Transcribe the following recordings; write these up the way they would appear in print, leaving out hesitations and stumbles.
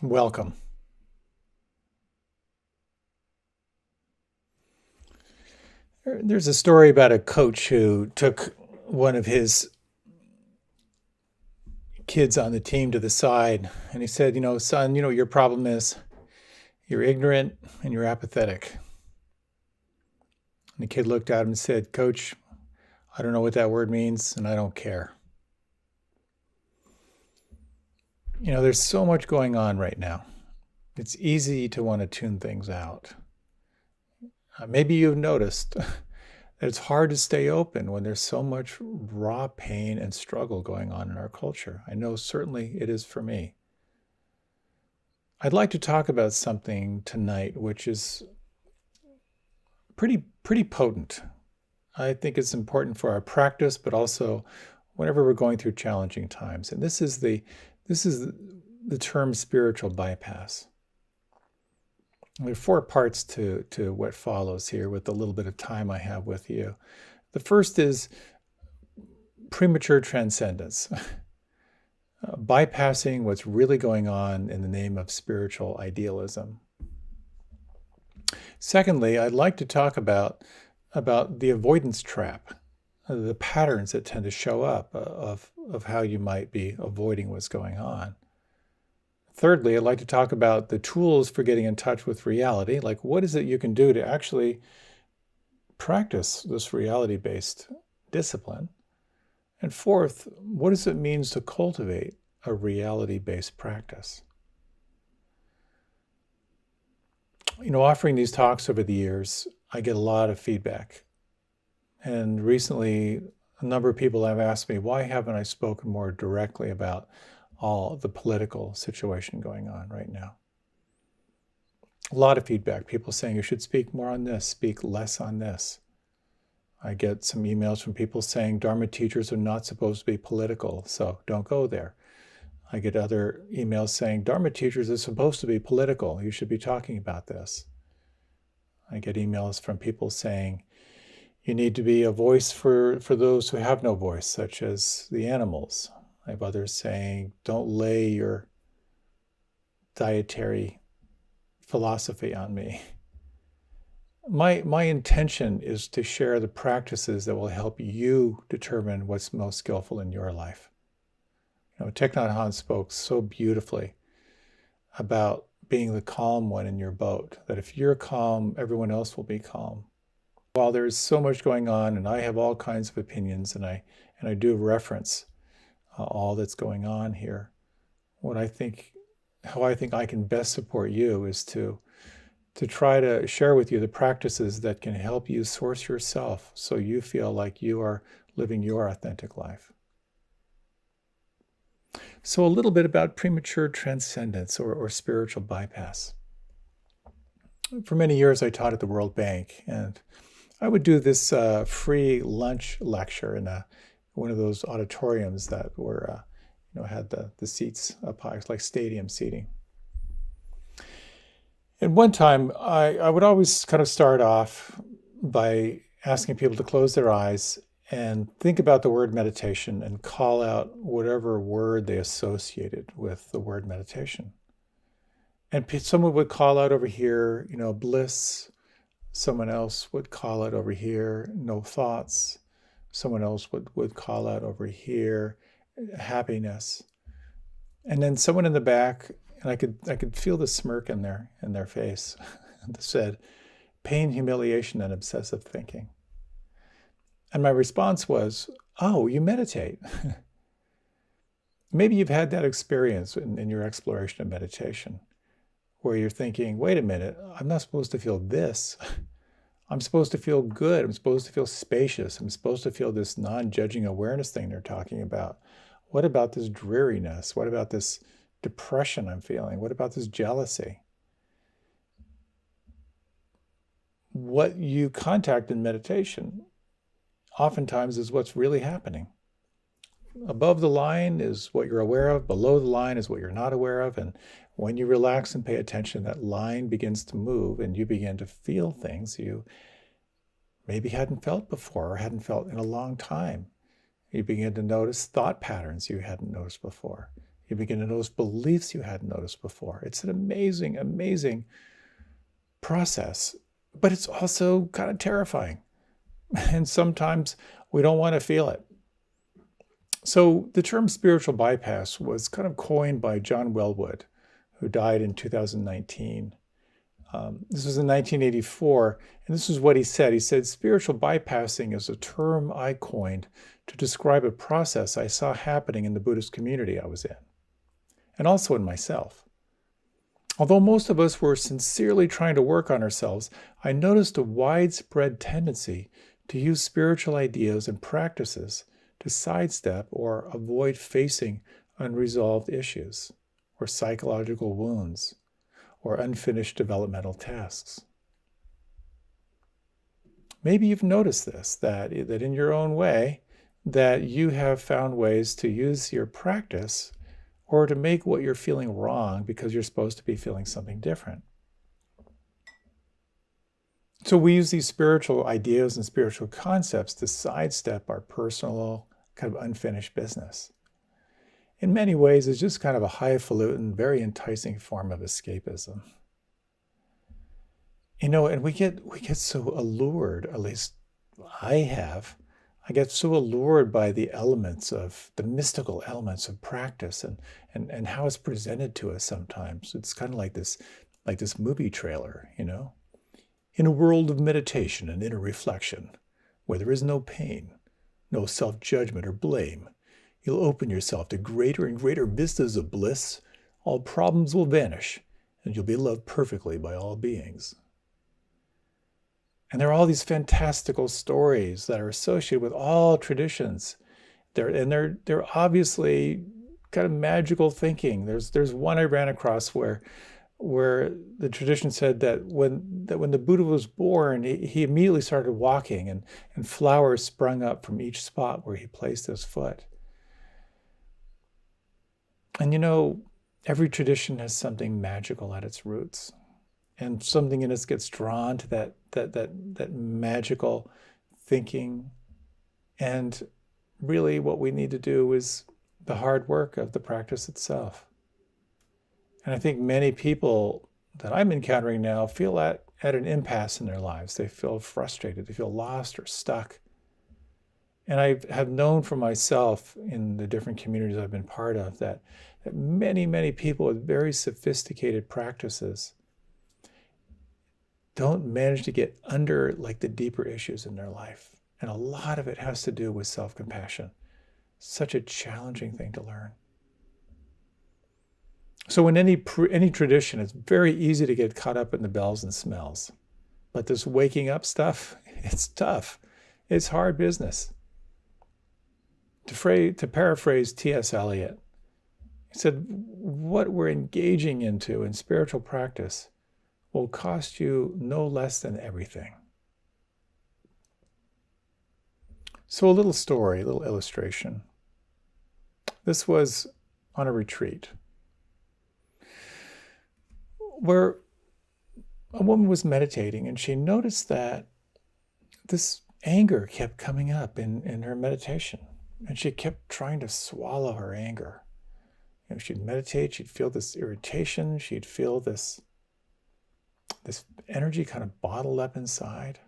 Welcome. There's a story about a coach who took one of his kids on the team to the side and he said, son, your problem is you're ignorant and you're apathetic. And the kid looked at him and said, Coach, I don't know what that word means and I don't care. There's so much going on right now. It's easy to want to tune things out. Maybe you've noticed that it's hard to stay open when there's so much raw pain and struggle going on in our culture. I know certainly it is for me. I'd like to talk about something tonight which is pretty potent. I think it's important for our practice, but also whenever we're going through challenging times. And this is the term spiritual bypass. There are four parts to what follows here with the little bit of time I have with you. The first is premature transcendence, bypassing what's really going on in the name of spiritual idealism. Secondly, I'd like to talk about the avoidance trap, the patterns that tend to show up of how you might be avoiding what's going on. Thirdly, I'd like to talk about the tools for getting in touch with reality, like what is it you can do to actually practice this reality-based discipline? And fourth, what does it mean to cultivate a reality-based practice? Offering these talks over the years, I get a lot of feedback. And recently, a number of people have asked me, why haven't I spoken more directly about all the political situation going on right now? A lot of feedback, people saying you should speak more on this, speak less on this. I get some emails from people saying Dharma teachers are not supposed to be political, so don't go there. I get other emails saying Dharma teachers are supposed to be political, you should be talking about this. I get emails from people saying you need to be a voice for those who have no voice, such as the animals. I have others saying, don't lay your dietary philosophy on me. My intention is to share the practices that will help you determine what's most skillful in your life. Thich Nhat Hanh spoke so beautifully about being the calm one in your boat, that if you're calm, everyone else will be calm. While there's so much going on, and I have all kinds of opinions, and I do reference all that's going on here, how I think I can best support you is to try to share with you the practices that can help you source yourself so you feel like you are living your authentic life. So a little bit about premature transcendence or spiritual bypass. For many years, I taught at the World Bank, and I would do this free lunch lecture in one of those auditoriums that were, had the seats up high, like stadium seating. And one time, I would always kind of start off by asking people to close their eyes and think about the word meditation and call out whatever word they associated with the word meditation. And someone would call out over here, bliss. Someone else would call out over here, no thoughts. Someone else would call out over here, happiness. And then someone in the back, and I could feel the smirk in their face, that said, pain, humiliation, and obsessive thinking. And my response was, oh, you meditate. Maybe you've had that experience in your exploration of meditation, where you're thinking, wait a minute, I'm not supposed to feel this. I'm supposed to feel good. I'm supposed to feel spacious. I'm supposed to feel this non-judging awareness thing they're talking about. What about this dreariness? What about this depression I'm feeling? What about this jealousy? What you contact in meditation oftentimes is what's really happening. Above the line is what you're aware of. Below the line is what you're not aware of. And when you relax and pay attention, that line begins to move and you begin to feel things you maybe hadn't felt before or hadn't felt in a long time. You begin to notice thought patterns you hadn't noticed before. You begin to notice beliefs you hadn't noticed before. It's an amazing, amazing process, but it's also kind of terrifying. And sometimes we don't want to feel it. So the term spiritual bypass was kind of coined by John Wellwood, who died in 2019. This was in 1984, and this is what he said. He said, spiritual bypassing is a term I coined to describe a process I saw happening in the Buddhist community I was in, and also in myself. Although most of us were sincerely trying to work on ourselves, I noticed a widespread tendency to use spiritual ideas and practices to sidestep or avoid facing unresolved issues or psychological wounds or unfinished developmental tasks. Maybe you've noticed this, that in your own way, that you have found ways to use your practice or to make what you're feeling wrong because you're supposed to be feeling something different. So we use these spiritual ideas and spiritual concepts to sidestep our personal kind of unfinished business. In many ways, it's just kind of a highfalutin, very enticing form of escapism. And we get so allured, at least I get so allured by the mystical elements of practice and how it's presented to us sometimes. It's kind of like this movie trailer, In a world of meditation and inner reflection, where there is no pain, no self-judgment or blame, you'll open yourself to greater and greater vistas of bliss. All problems will vanish, and you'll be loved perfectly by all beings. And there are all these fantastical stories that are associated with all traditions. They're obviously kind of magical thinking. There's one I ran across where the tradition said that when the Buddha was born, he immediately started walking, and flowers sprung up from each spot where he placed his foot. And every tradition has something magical at its roots, and something in us gets drawn to that magical thinking. And really what we need to do is the hard work of the practice itself. And I think many people that I'm encountering now feel at an impasse in their lives. They feel frustrated, they feel lost or stuck. And I have known for myself in the different communities I've been part of that many, many people with very sophisticated practices don't manage to get under the deeper issues in their life. And a lot of it has to do with self-compassion. Such a challenging thing to learn. So in any tradition, it's very easy to get caught up in the bells and smells. But this waking up stuff, it's tough. It's hard business. To paraphrase T.S. Eliot, he said, what we're engaging into in spiritual practice will cost you no less than everything. So a little story, a little illustration. This was on a retreat where a woman was meditating, and she noticed that this anger kept coming up in her meditation, and she kept trying to swallow her anger. She'd meditate, she'd feel this irritation, she'd feel this energy kind of bottled up inside.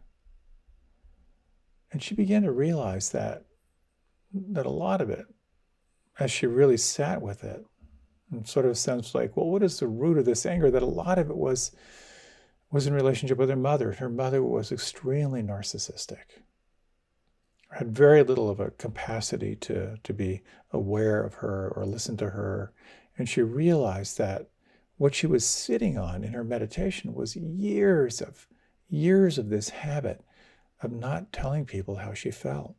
And she began to realize that a lot of it, as she really sat with it, and sort of sense what is the root of this anger? That a lot of it was in relationship with her mother. Her mother was extremely narcissistic, had very little of a capacity to be aware of her or listen to her. And she realized that what she was sitting on in her meditation was years of this habit of not telling people how she felt,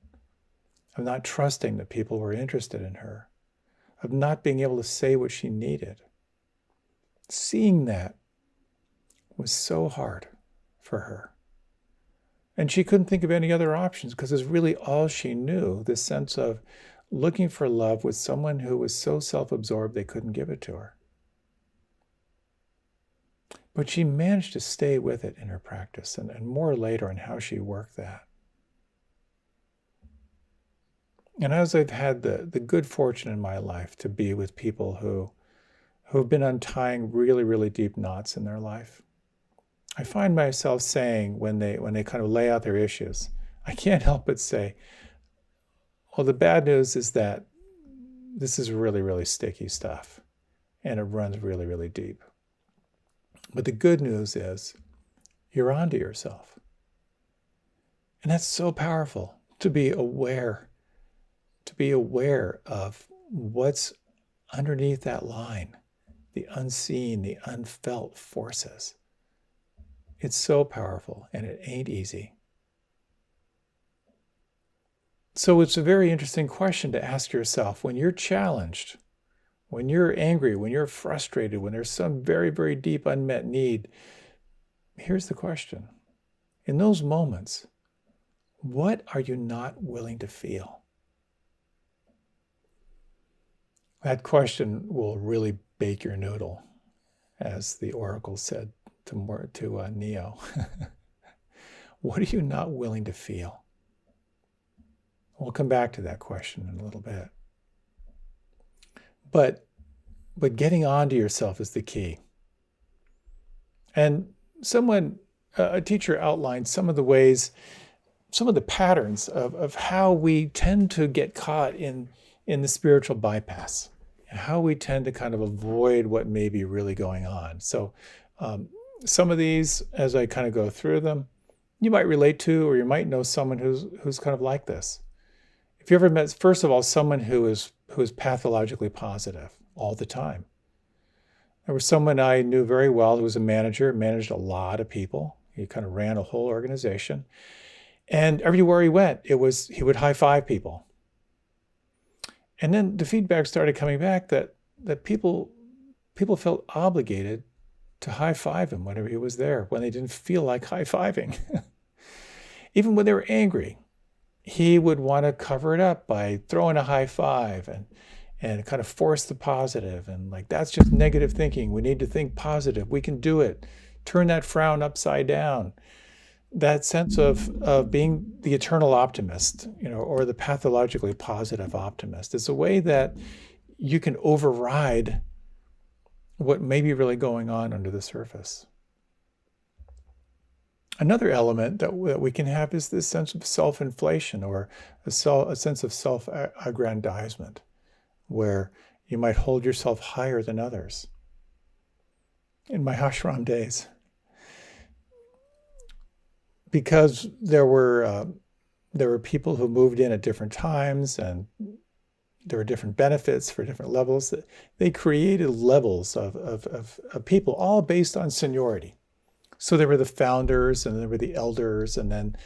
of not trusting that people were interested in her, of not being able to say what she needed. Seeing that was so hard for her. And she couldn't think of any other options because it's really all she knew, this sense of looking for love with someone who was so self-absorbed they couldn't give it to her. But she managed to stay with it in her practice, and more later on how she worked that. And as I've had the good fortune in my life to be with people who've been untying really, really deep knots in their life, I find myself saying when they kind of lay out their issues, I can't help but say, well, the bad news is that this is really, really sticky stuff and it runs really, really deep. But the good news is you're onto yourself. And that's so powerful to be aware of what's underneath that line, the unseen, the unfelt forces. It's so powerful and it ain't easy. So it's a very interesting question to ask yourself when you're challenged, when you're angry, when you're frustrated, when there's some very, very deep unmet need. Here's the question. In those moments, what are you not willing to feel? That question will really bake your noodle, as the oracle said to Neo. What are you not willing to feel? We'll come back to that question in a little bit. But getting onto yourself is the key. And a teacher outlined some of the ways, some of the patterns of how we tend to get caught in the spiritual bypass and how we tend to kind of avoid what may be really going on. So some of these, as I kind of go through them, you might relate to, or you might know someone who's kind of like this. If you ever met, first of all, someone who is pathologically positive all the time. There was someone I knew very well who was a manager, managed a lot of people. He kind of ran a whole organization. And everywhere he went, he would high five people. And then the feedback started coming back that people felt obligated to high five him whenever he was there, when they didn't feel like high fiving. Even when they were angry, he would want to cover it up by throwing a high five and kind of force the positive. And like, that's just negative thinking. We need to think positive. We can do it. Turn that frown upside down. That sense of being the eternal optimist, or the pathologically positive optimist. It's a way that you can override what may be really going on under the surface. Another element that we can have is this sense of self-inflation, or a sense of self-aggrandizement, where you might hold yourself higher than others. In my ashram days, because there were people who moved in at different times, and there were different benefits for different levels, that they created levels of people, all based on seniority. So there were the founders, and there were the elders, and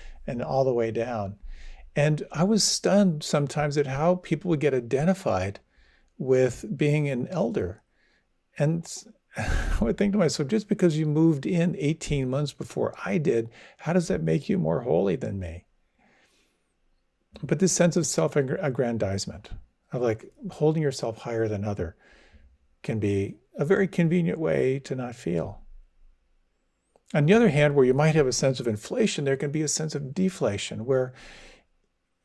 all the way down. And I was stunned sometimes at how people would get identified with being an elder. And I would think to myself, just because you moved in 18 months before I did, how does that make you more holy than me? But this sense of self-aggrandizement, of like holding yourself higher than other, can be a very convenient way to not feel. On the other hand, where you might have a sense of inflation, there can be a sense of deflation, where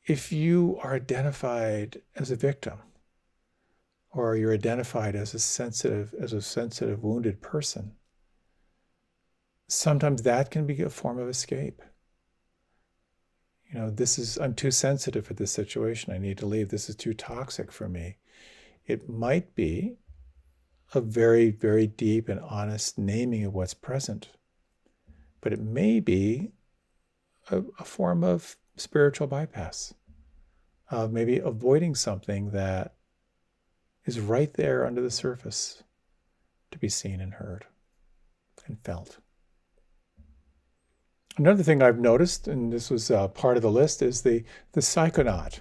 if you are identified as a victim, or you're identified as a sensitive, wounded person, sometimes that can be a form of escape. I'm too sensitive for this situation. I need to leave. This is too toxic for me. It might be a very, very deep and honest naming of what's present, but it may be a form of spiritual bypass, of maybe avoiding something that is right there under the surface to be seen and heard and felt. Another thing I've noticed, and this was part of the list, is the psychonaut.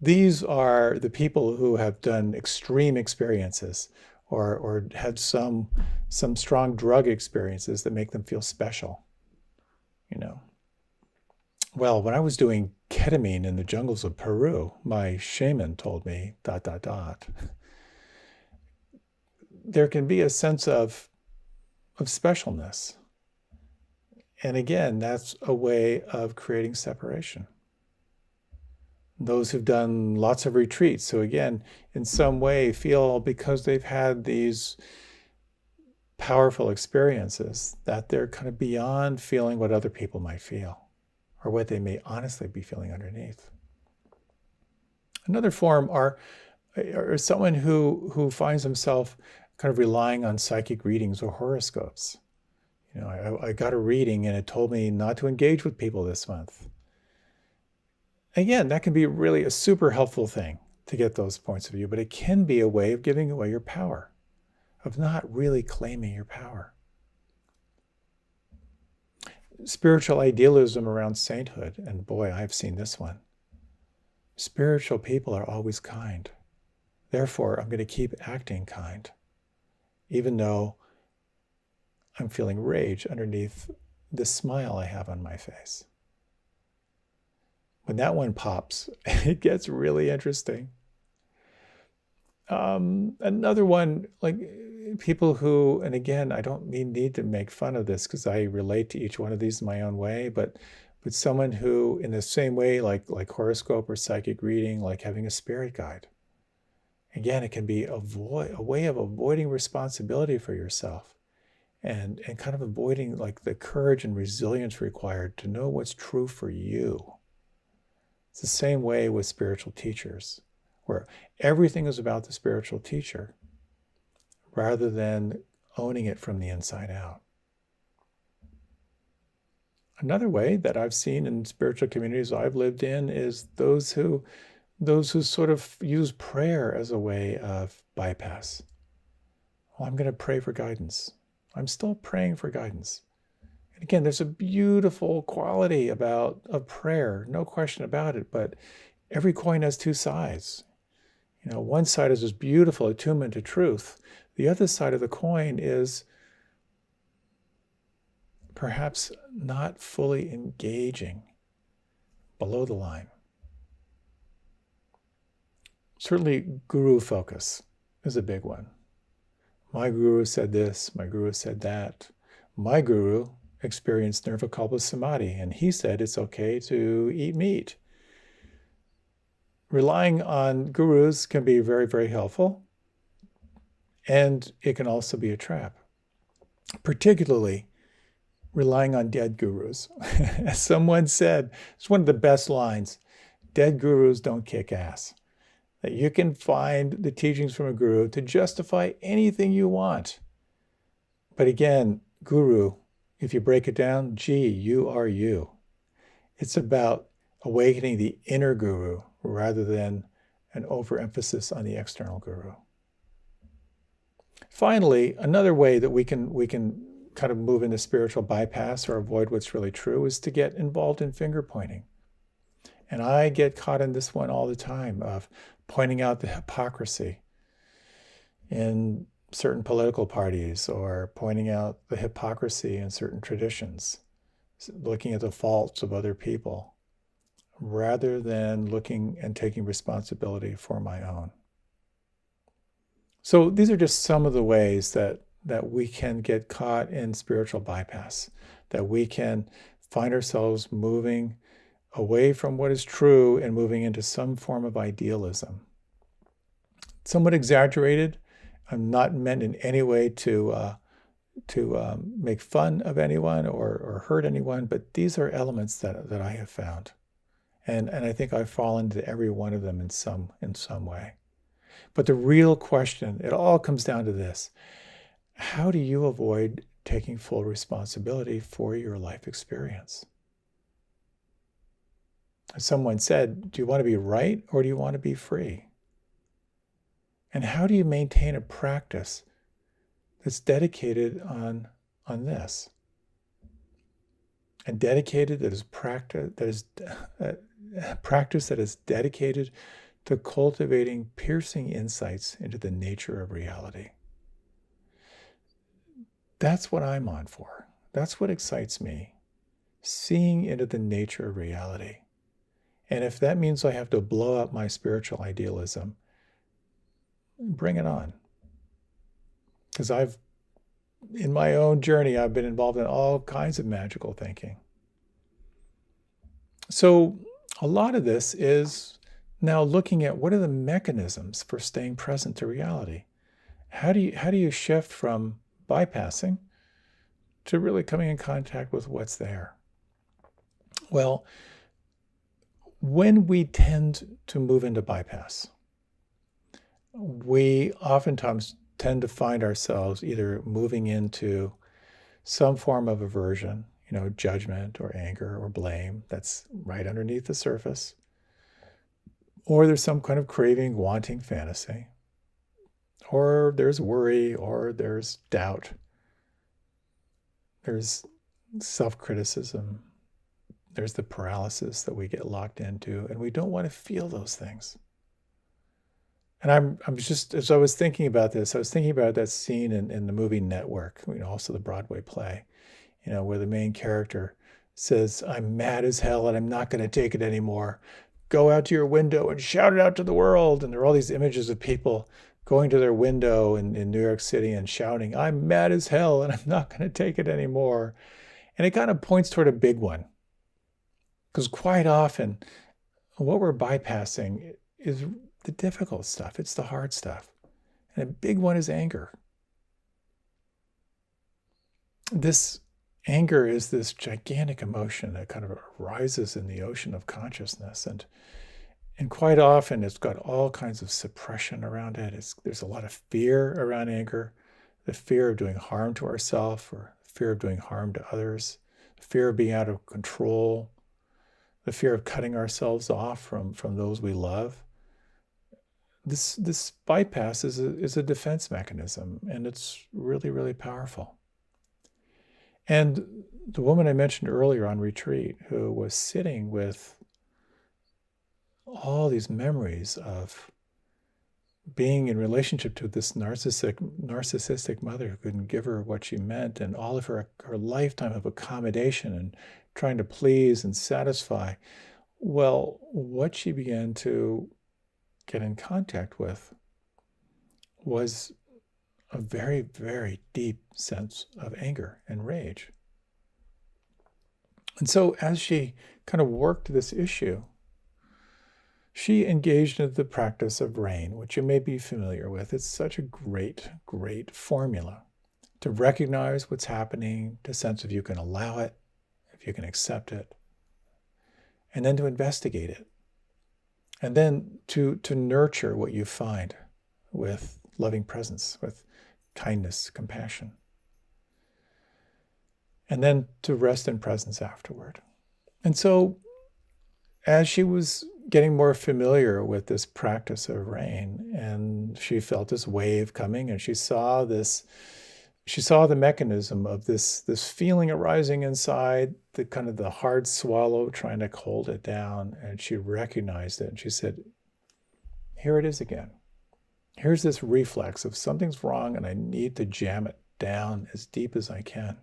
These are the people who have done extreme experiences, or had some strong drug experiences that make them feel special. Well, when I was doing ketamine in the jungles of Peru, my shaman told me, ... There can be a sense of specialness. And again, that's a way of creating separation. those who've done lots of retreats. So again, in some way feel because they've had these powerful experiences that they're kind of beyond feeling what other people might feel or what they may honestly be feeling underneath. Another form are someone who finds himself kind of relying on psychic readings or horoscopes. You know, I got a reading and it told me not to engage with people this month. Again, that can be really a super helpful thing to get those points of view, but it can be a way of giving away your power, of not really claiming your power. Spiritual idealism around sainthood, and boy, I've seen this one. Spiritual people are always kind. Therefore, I'm going to keep acting kind, even though I'm feeling rage underneath the smile I have on my face. When that one pops, it gets really interesting. Another one, like people who, and again, I don't need to make fun of this because I relate to each one of these in my own way, but someone who, in the same way, like horoscope or psychic reading, like having a spirit guide. Again, it can be a way of avoiding responsibility for yourself and kind of avoiding like the courage and resilience required to know what's true for you. It's the same way with spiritual teachers, where everything is about the spiritual teacher rather than owning it from the inside out. Another way that I've seen in spiritual communities I've lived in is those who sort of use prayer as a way of bypass. Well, I'm going to pray for guidance. I'm still praying for guidance. And again, there's a beautiful quality of prayer, no question about it, but every coin has two sides. You know, one side is this beautiful attunement to truth. The other side of the coin is perhaps not fully engaging below the line. Certainly, guru focus is a big one. My guru said this, my guru said that. My guru experienced nirvikalpa samadhi, and he said it's okay to eat meat. Relying on gurus can be very, very helpful, and it can also be a trap, particularly relying on dead gurus. As someone said, it's one of the best lines, dead gurus don't kick ass. That you can find the teachings from a guru to justify anything you want. But again, guru, if you break it down, gee, you are you. It's about awakening the inner guru rather than an overemphasis on the external guru. Finally, another way that we can kind of move into spiritual bypass or avoid what's really true is to get involved in finger pointing. And I get caught in this one all the time of pointing out the hypocrisy in certain political parties or pointing out the hypocrisy in certain traditions, looking at the faults of other people, rather than looking and taking responsibility for my own. So these are just some of the ways that we can get caught in spiritual bypass, that we can find ourselves moving away from what is true and moving into some form of idealism. Somewhat exaggerated. I'm not meant in any way to make fun of anyone or hurt anyone, but these are elements that I have found. And I think I've fallen into every one of them in some way. But the real question, it all comes down to this. How do you avoid taking full responsibility for your life experience? Someone said, do you want to be right or do you want to be free? And how do you maintain a practice that's dedicated on this? And dedicated that is practice that is dedicated to cultivating piercing insights into the nature of reality. That's what I'm on for. That's what excites me. Seeing into the nature of reality. And if that means I have to blow up my spiritual idealism, bring it on. Because in my own journey, I've been involved in all kinds of magical thinking. So a lot of this is Now looking at what are the mechanisms for staying present to reality? How do you shift from bypassing to really coming in contact with what's there? Well, when we tend to move into bypass, we oftentimes tend to find ourselves either moving into some form of aversion, judgment or anger or blame that's right underneath the surface, or there's some kind of craving, wanting fantasy, or there's worry, or there's doubt, there's self-criticism, there's the paralysis that we get locked into, and we don't want to feel those things. And I'm just, as I was thinking about this, I was thinking about that scene in the movie Network, also the Broadway play, where the main character says, "I'm mad as hell and I'm not going to take it anymore. Go out to your window and shout it out to the world." And there are all these images of people going to their window in New York City and shouting, "I'm mad as hell and I'm not going to take it anymore." And it kind of points toward a big one. Because quite often, what we're bypassing is the difficult stuff. It's the hard stuff. And a big one is anger. This anger is this gigantic emotion that kind of arises in the ocean of consciousness. And quite often, it's got all kinds of suppression around it. There's a lot of fear around anger, the fear of doing harm to ourselves or fear of doing harm to others, the fear of being out of control, the fear of cutting ourselves off from those we love. This bypass is a defense mechanism, and it's really, really powerful. And the woman I mentioned earlier on retreat, who was sitting with all these memories of being in relationship to this narcissistic mother who couldn't give her what she meant, and all of her lifetime of accommodation and trying to please and satisfy. Well, what she began to get in contact with was a very, very deep sense of anger and rage. And so as she kind of worked this issue, she engaged in the practice of RAIN, which you may be familiar with. It's such a great, great formula to recognize what's happening, to sense if you can allow it, if you can accept it, and then to investigate it. And then to nurture what you find with loving presence, with kindness, compassion. And then to rest in presence afterward. And so as she was getting more familiar with this practice of RAIN, and she felt this wave coming, and she saw the mechanism of this feeling arising inside, the kind of the hard swallow trying to hold it down, and she recognized it, and she said, here it is again. Here's this reflex of something's wrong and I need to jam it down as deep as I can.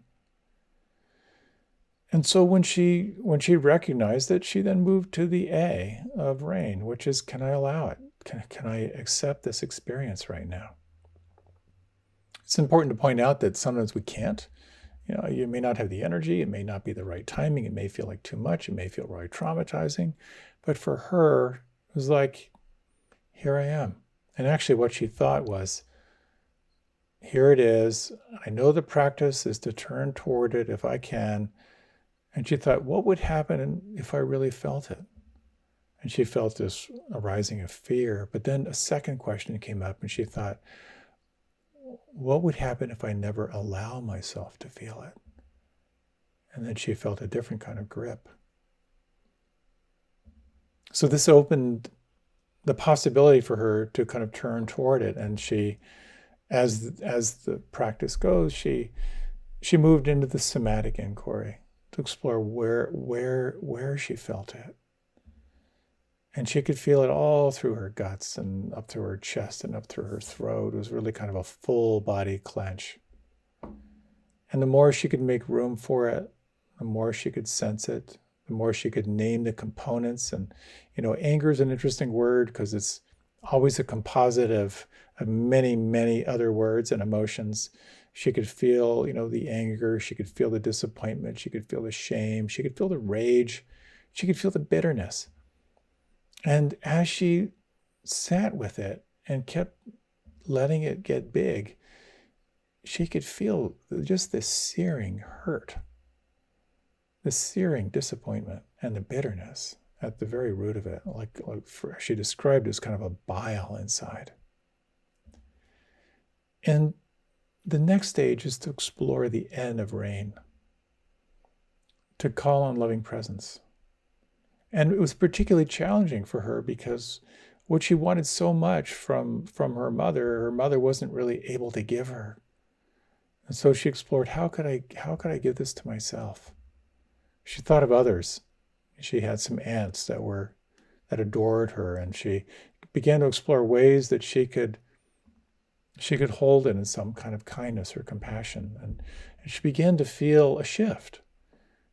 And so when she recognized it, she then moved to the A of RAIN, which is, can I allow it? Can I accept this experience right now? It's important to point out that sometimes we can't. You may not have the energy, it may not be the right timing, it may feel like too much, it may feel really traumatizing. But for her, it was like, here I am. And actually what she thought was, here it is. I know the practice is to turn toward it if I can. And she thought, what would happen if I really felt it? And she felt this arising of fear. But then a second question came up, and she thought, what would happen if I never allow myself to feel it? And then she felt a different kind of grip. So this opened the possibility for her to kind of turn toward it. And she, as the practice goes, she moved into the somatic inquiry to explore where she felt it. And she could feel it all through her guts and up through her chest and up through her throat. It was really kind of a full body clench. And the more she could make room for it, the more she could sense it, the more she could name the components. And, anger is an interesting word because it's always a composite of many, many other words and emotions. She could feel, the anger. She could feel the disappointment. She could feel the shame. She could feel the rage. She could feel the bitterness. And as she sat with it and kept letting it get big, she could feel just this searing hurt, this searing disappointment, and the bitterness at the very root of it, like she described as kind of a bile inside. And the next stage is to explore the N of rain, to call on loving presence. And it was particularly challenging for her because what she wanted so much from her mother wasn't really able to give her. And so she explored, how could I give this to myself? She thought of others. She had some aunts that adored her, and she began to explore ways that she could hold it in some kind of kindness or compassion. And she began to feel a shift.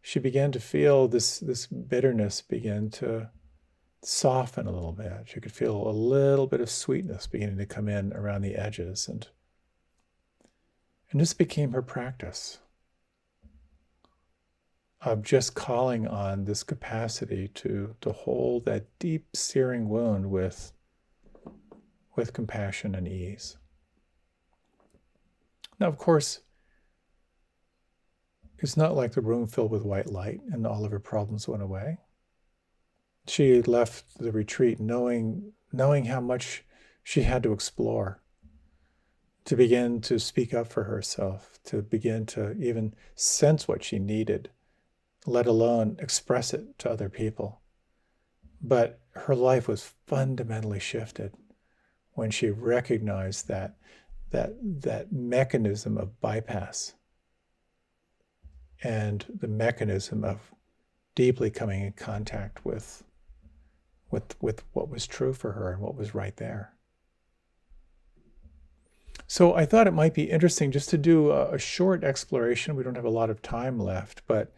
She began to feel this bitterness begin to soften a little bit. She could feel a little bit of sweetness beginning to come in around the edges. And this became her practice of just calling on this capacity to hold that deep searing wound with compassion and ease. Now, of course, it's not like the room filled with white light and all of her problems went away. She left the retreat knowing how much she had to explore, to begin to speak up for herself, to begin to even sense what she needed, let alone express it to other people. But her life was fundamentally shifted when she recognized that mechanism of bypass and the mechanism of deeply coming in contact with what was true for her and what was right there. So I thought it might be interesting just to do a short exploration. We don't have a lot of time left, but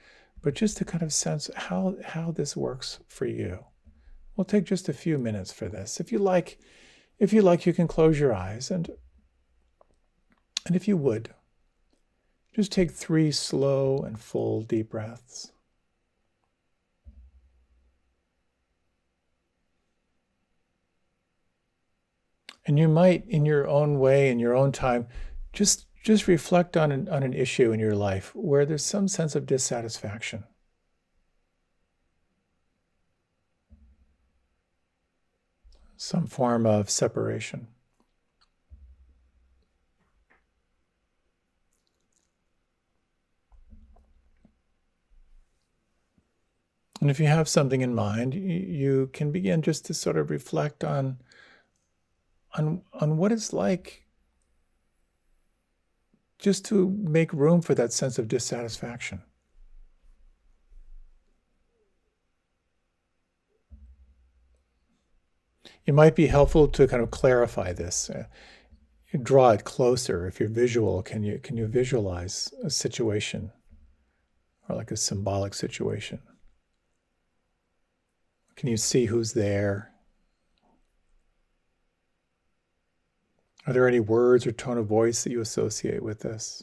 just to kind of sense how this works for you. We'll take just a few minutes for this. If you like, you can close your eyes, and if you would, just take 3 slow and full deep breaths. And you might, in your own way, in your own time, just reflect on an issue in your life where there's some sense of dissatisfaction. Some form of separation. And if you have something in mind, you can begin just to sort of reflect on what it's like just to make room for that sense of dissatisfaction. It might be helpful to kind of clarify this. Draw it closer. If you're visual, can you visualize a situation or like a symbolic situation? Can you see who's there? Are there any words or tone of voice that you associate with this?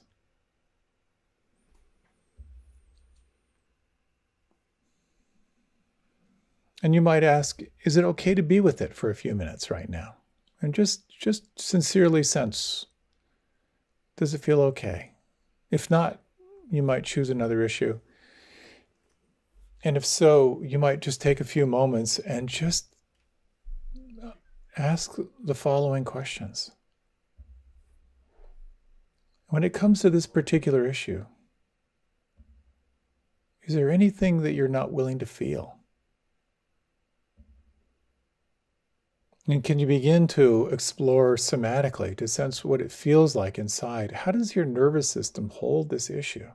And you might ask, is it okay to be with it for a few minutes right now? And just sincerely sense, does it feel okay? If not, you might choose another issue. And if so, you might just take a few moments and just ask the following questions. When it comes to this particular issue, is there anything that you're not willing to feel? And can you begin to explore somatically to sense what it feels like inside? How does your nervous system hold this issue?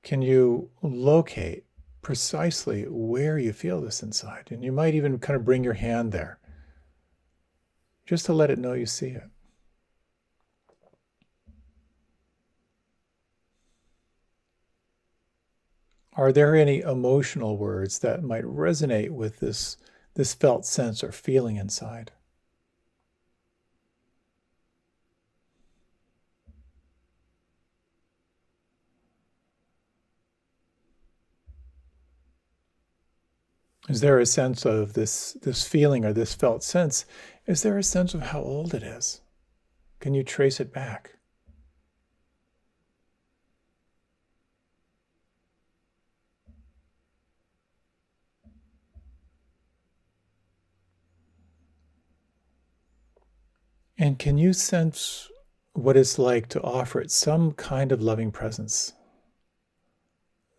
Can you locate precisely where you feel this inside? And you might even kind of bring your hand there just to let it know you see it. Are there any emotional words that might resonate with this felt sense or feeling inside? Is there a sense of this feeling or this felt sense? Is there a sense of how old it is? Can you trace it back? And can you sense what it's like to offer it some kind of loving presence,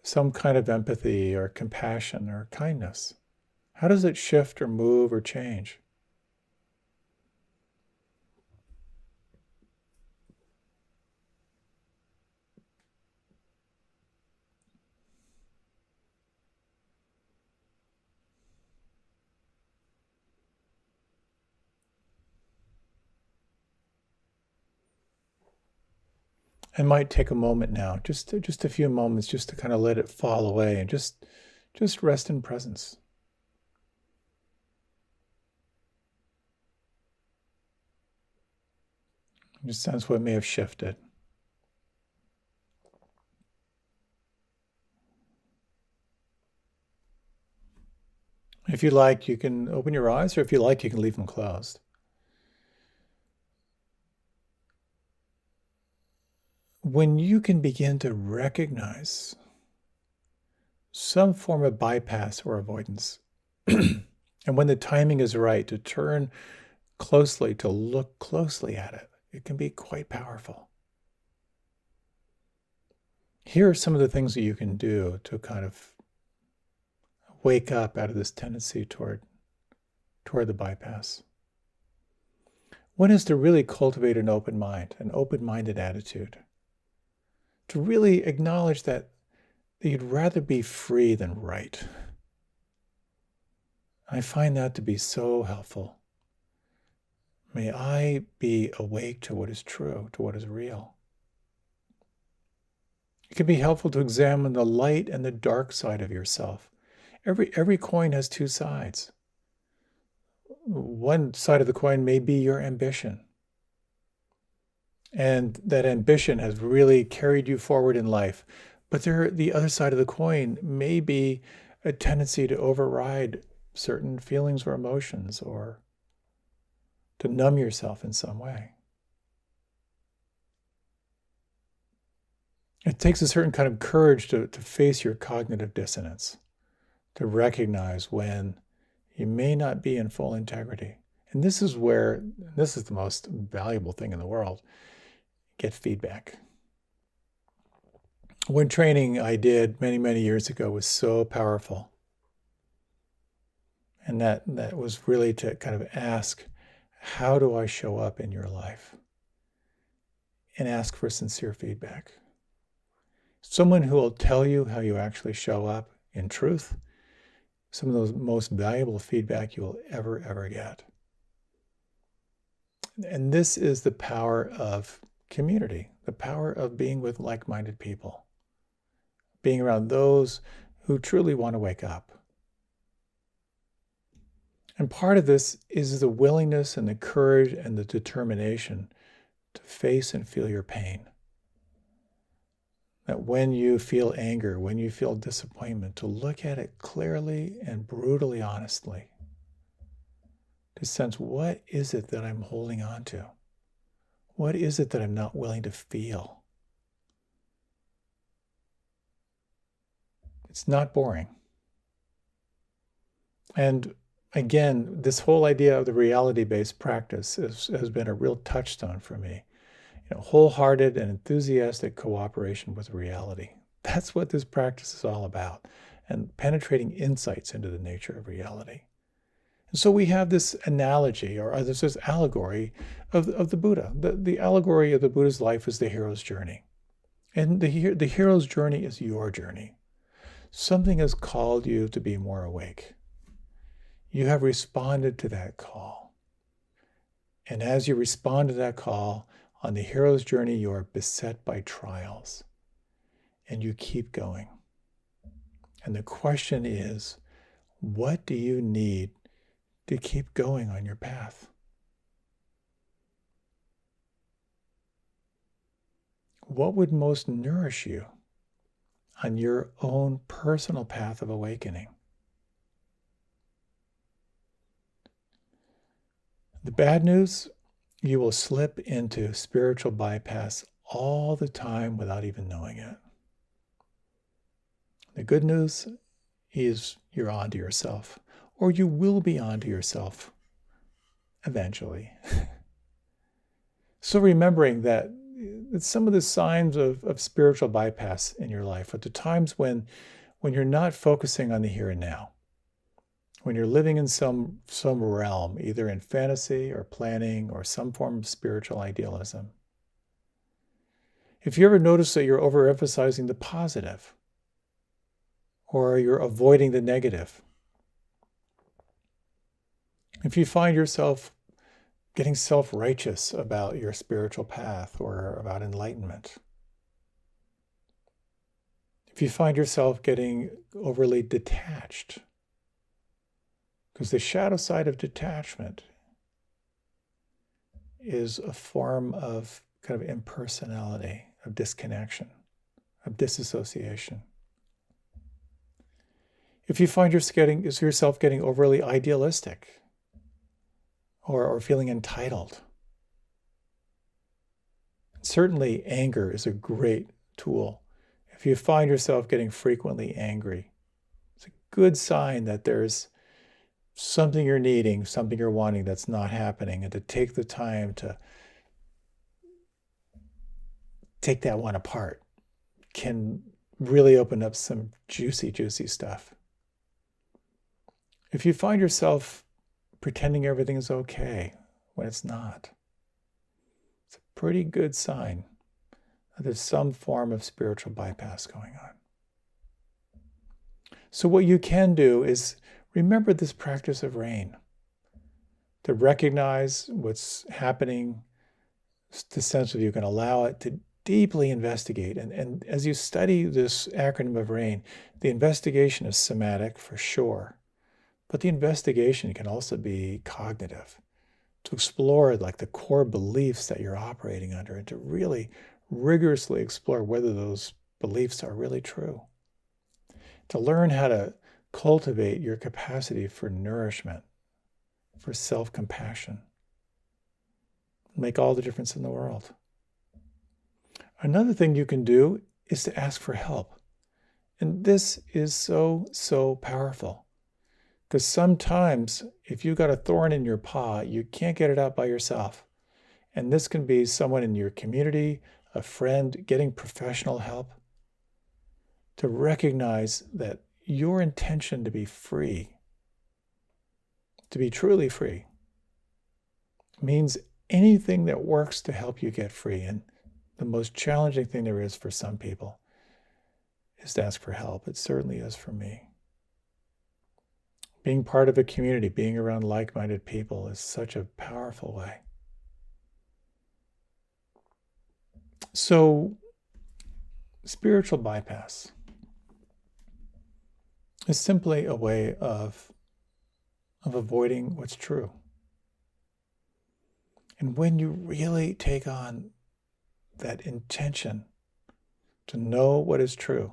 some kind of empathy or compassion or kindness? How does it shift or move or change? It might take a moment now, just a few moments, just to kind of let it fall away and just rest in presence. Just sense what may have shifted. If you like, you can open your eyes, or if you like, you can leave them closed. When you can begin to recognize some form of bypass or avoidance, and when the timing is right to turn closely, to look closely at it, it can be quite powerful. Here are some of the things that you can do to kind of wake up out of this tendency toward the bypass. One is to really cultivate an open mind, an open-minded attitude. To really acknowledge that you'd rather be free than right. I find that to be so helpful. May I be awake to what is true, to what is real. It can be helpful to examine the light and the dark side of yourself. Every coin has two sides. One side of the coin may be your ambition. And that ambition has really carried you forward in life. But the other side of the coin may be a tendency to override certain feelings or emotions, or to numb yourself in some way. It takes a certain kind of courage to face your cognitive dissonance, to recognize when you may not be in full integrity. And this is the most valuable thing in the world. Get feedback. One training I did many, many years ago was so powerful. And that was really to kind of ask, how do I show up in your life? And ask for sincere feedback. Someone who will tell you how you actually show up in truth, some of those most valuable feedback you will ever get. And this is the power of community, the power of being with like-minded people, being around those who truly want to wake up. And part of this is the willingness and the courage and the determination to face and feel your pain. That when you feel anger, when you feel disappointment, to look at it clearly and brutally honestly. To sense, what is it that I'm holding on to? What is it that I'm not willing to feel? It's not boring. And again, this whole idea of the reality-based practice has been a real touchstone for me. Wholehearted and enthusiastic cooperation with reality. That's what this practice is all about, and penetrating insights into the nature of reality. And so we have this analogy, or this allegory of the Buddha. The allegory of the Buddha's life is the hero's journey. And the hero's journey is your journey. Something has called you to be more awake. You have responded to that call. And as you respond to that call, on the hero's journey, you are beset by trials. And you keep going. And the question is, what do you need to keep going on your path? What would most nourish you on your own personal path of awakening? The bad news, you will slip into spiritual bypass all the time without even knowing it. The good news is you're onto yourself, or you will be onto yourself eventually. So remembering that some of the signs of spiritual bypass in your life are the times when you're not focusing on the here and now, when you're living in some realm, either in fantasy or planning or some form of spiritual idealism. If you ever notice that you're overemphasizing the positive, or you're avoiding the negative, if you find yourself getting self-righteous about your spiritual path or about enlightenment, if you find yourself getting overly detached, because the shadow side of detachment is a form of kind of impersonality, of disconnection, of disassociation. If you find yourself getting overly idealistic or feeling entitled, certainly anger is a great tool. If you find yourself getting frequently angry, it's a good sign that there's something you're needing, something you're wanting that's not happening, and to take the time to take that one apart can really open up some juicy, juicy stuff. If you find yourself pretending everything is okay when it's not, it's a pretty good sign that there's some form of spiritual bypass going on. So what you can do is remember this practice of rain, to recognize what's happening, the sense of you can allow it to deeply investigate. And as you study this acronym of RAIN, the investigation is somatic for sure, but the investigation can also be cognitive, to explore like the core beliefs that you're operating under and to really rigorously explore whether those beliefs are really true. To learn how to cultivate your capacity for nourishment, for self-compassion. Make all the difference in the world. Another thing you can do is to ask for help. And this is so powerful. Because sometimes if you've got a thorn in your paw, you can't get it out by yourself. And this can be someone in your community, a friend, getting professional help. To recognize that your intention to be free, to be truly free, means anything that works to help you get free. And the most challenging thing there is for some people is to ask for help. It certainly is for me. Being part of a community, being around like-minded people is such a powerful way. So, spiritual bypass is simply a way of avoiding what's true. And when you really take on that intention to know what is true,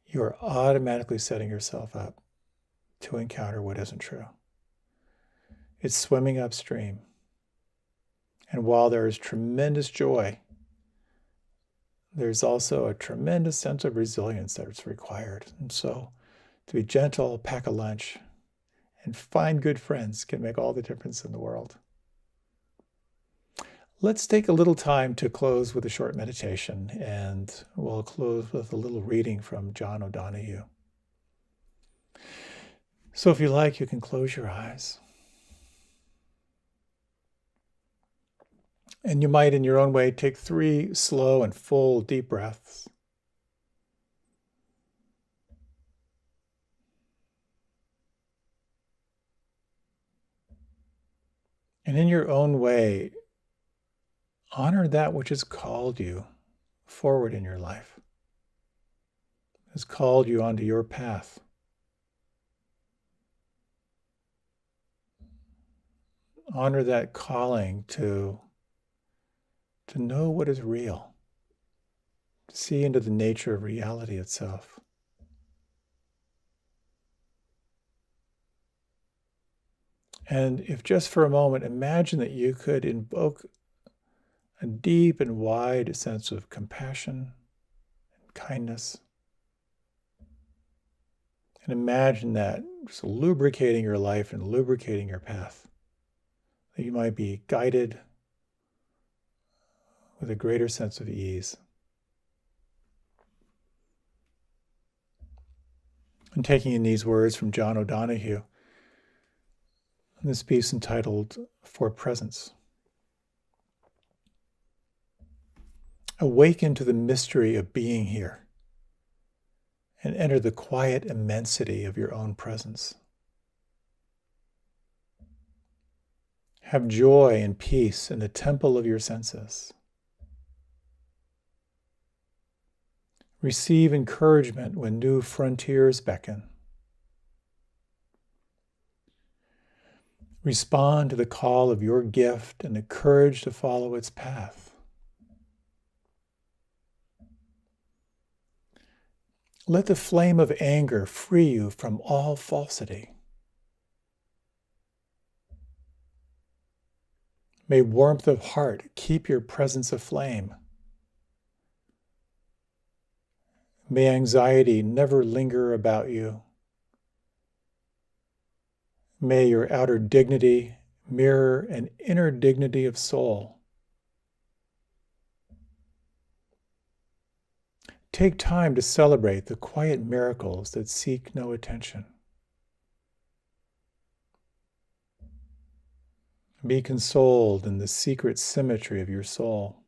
you're automatically setting yourself up to encounter what isn't true. It's swimming upstream. And while there is tremendous joy, there's also a tremendous sense of resilience that's required. And so to be gentle, pack a lunch, and find good friends can make all the difference in the world. Let's take a little time to close with a short meditation, and we'll close with a little reading from John O'Donohue. So if you like, you can close your eyes. And you might, in your own way, take 3 slow and full deep breaths. And in your own way, honor that which has called you forward in your life, has called you onto your path. Honor that calling to know what is real, to see into the nature of reality itself. And if just for a moment, imagine that you could invoke a deep and wide sense of compassion and kindness. And imagine that just lubricating your life and lubricating your path. That you might be guided with a greater sense of ease. And taking in these words from John O'Donohue, in this piece entitled For Presence. Awaken to the mystery of being here and enter the quiet immensity of your own presence. Have joy and peace in the temple of your senses. Receive encouragement when new frontiers beckon. Respond to the call of your gift and the courage to follow its path. Let the flame of anger free you from all falsity. May warmth of heart keep your presence aflame. May anxiety never linger about you. May your outer dignity mirror an inner dignity of soul. Take time to celebrate the quiet miracles that seek no attention. Be consoled in the secret symmetry of your soul.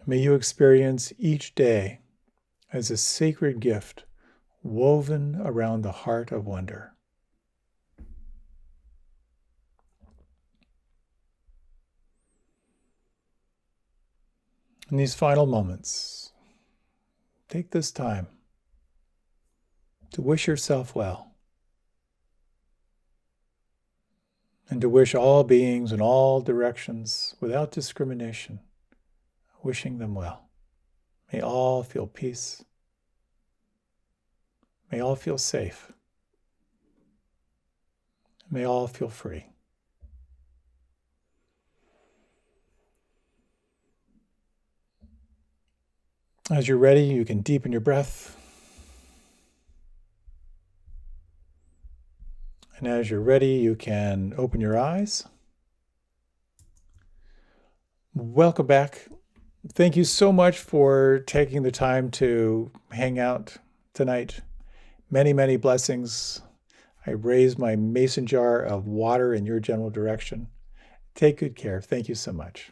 May you experience each day as a sacred gift woven around the heart of wonder. In these final moments, take this time to wish yourself well and to wish all beings in all directions without discrimination, wishing them well. May all feel peace. May all feel safe. May all feel free. As you're ready, you can deepen your breath. And as you're ready, you can open your eyes. Welcome back. Thank you so much for taking the time to hang out tonight. Many, many blessings. I raise my mason jar of water in your general direction. Take good care. Thank you so much.